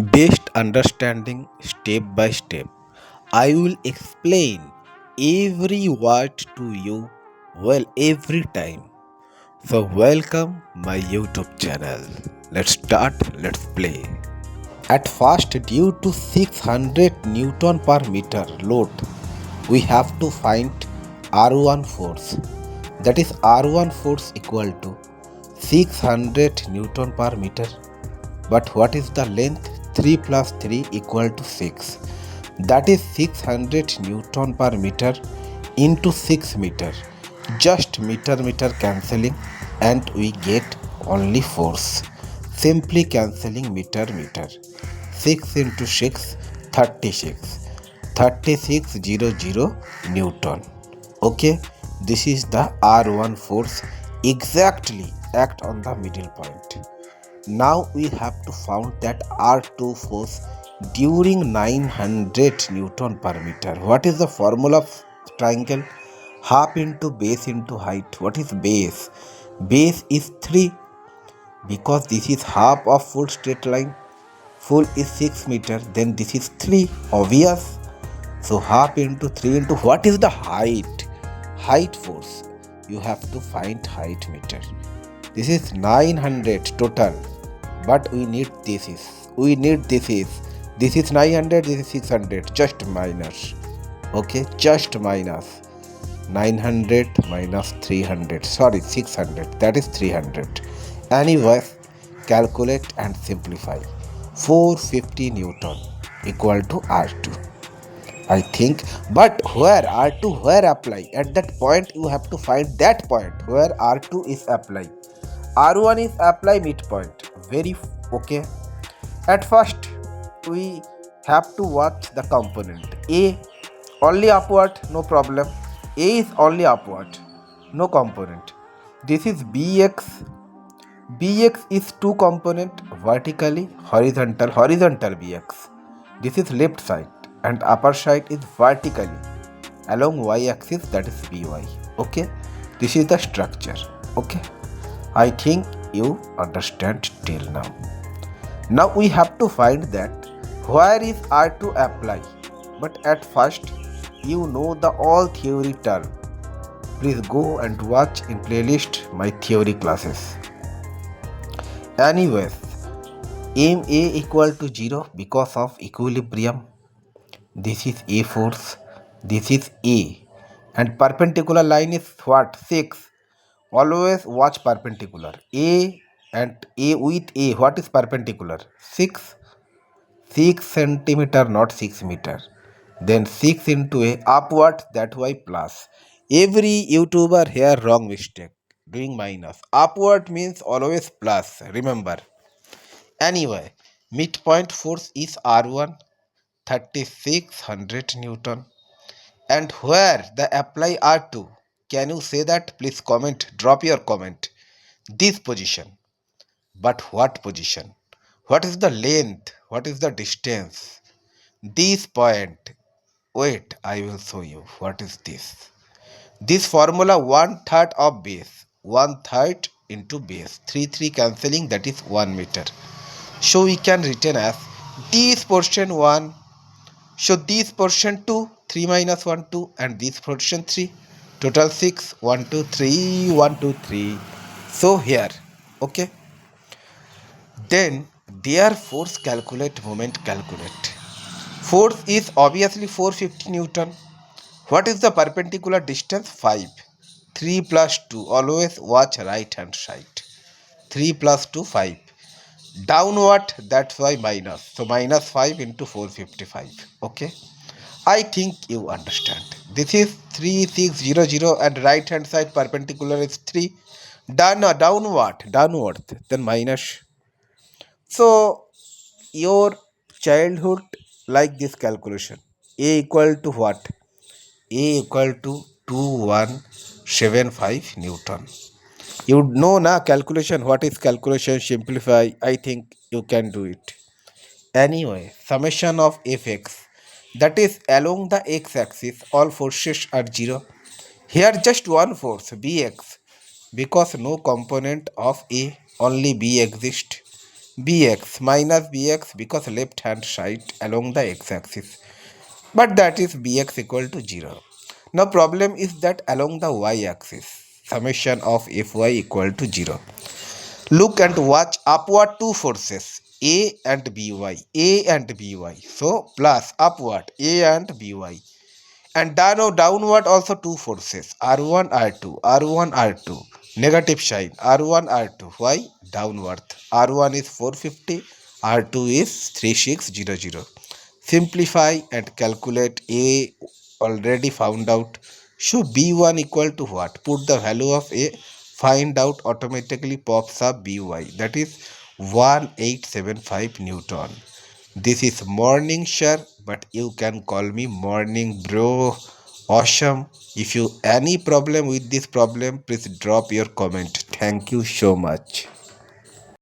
Based understanding step by step, I will explain every word to you well every time. So welcome my YouTube channel. Let's start, let's play. At first, due to 600 Newton per meter load, we have to find R1 force. That is R1 force equal to 600 Newton per meter. But what is the length? 3 plus 3 equal to 6. That is 600 Newton per meter into 6 meter. Just meter cancelling and we get only force. Simply cancelling meter. 6 into 6, 36. 3600 Newton. Okay, this is the R1 force exactly act on the middle point. Now we have to found that R2 force during 900 Newton per meter. What is the formula of triangle? Half into base into height. What is base? Base is 3 because this is half of full straight line. Full is 6 meter. Then this is 3. Obvious. So half into 3 into what is the height? Height force. You have to find height meter. This is 900 total. But we need this is. This is 900, this is 600. Just minus. Okay, just minus. 900 minus 300. Sorry, 600. That is 300. Anyways, calculate and simplify. 450 Newton equal to R2. I think, but where R2 where apply? At that point you have to find that point where R2 is apply. R1 is apply midpoint. Very okay. At first we have to watch the component. A only upward, no problem. A is only upward, no component. This is Bx. Bx is two component vertically, horizontal Bx. This is left side and upper side is vertically along y axis, that is By. Okay, this is the structure. Okay, I think you understand till now. Now we have to find that where is R2 apply. But at first you know the all theory term. Please go and watch in playlist my theory classes. Anyways, MA equal to 0 because of equilibrium. This is A force, this is A, and perpendicular line is what? 6. Always watch perpendicular. A and A with A, what is perpendicular? 6. 6 centimeter, not 6 meter. Then 6 into A upward, that why plus. Every YouTuber here wrong mistake doing minus. Upward means always plus. Remember. Anyway, midpoint force is R1, 3600 Newton. And where the apply R2? Can you say that? Please comment. Drop your comment. This position. But what position? What is the length? What is the distance? This point. Wait, I will show you. What is this? This formula 1/3 of base. 1/3 into base. 3 cancelling, that is 1 meter. So we can written as this portion 1. So this portion 2. 3 minus 1 2 and this portion 3. Total 6. 1 2 3 1 2 3. So here. Okay. Then their force calculate, moment calculate. Force is obviously 450 Newton. What is the perpendicular distance? 5. 3 plus 2. Always watch right hand side. 3 plus 2, 5. Downward, that's why minus. So minus 5 into 455. Okay. I think you understand. This is 3600 and right hand side perpendicular is 3. Downward. Then minus. So your childhood like this calculation. A equal to what? A equal to 2175 Newton. You know na calculation. What is calculation? Simplify. I think you can do it. Anyway, summation of fx, that is along the x-axis all forces are 0. Here just one force bx because no component of A, only B exists. bx minus bx because left hand side along the x-axis, but that is bx equal to 0. Now problem is that along the y-axis, summation of fy equal to 0. Look and watch upward two forces A and By. A and By. So plus upward A and By. And downward also two forces R1 R2 R1 R2. Negative sign R1 R2. Why? Downward. R1 is 450, R2 is 3600. Simplify and calculate. A already found out. So B1 equal to what? Put the value of A, find out, automatically pops up By. That is 1875 Newton. This is morning, sir, but you can call me morning, bro. Awesome. If you any problem with this problem, please drop your comment. Thank you so much.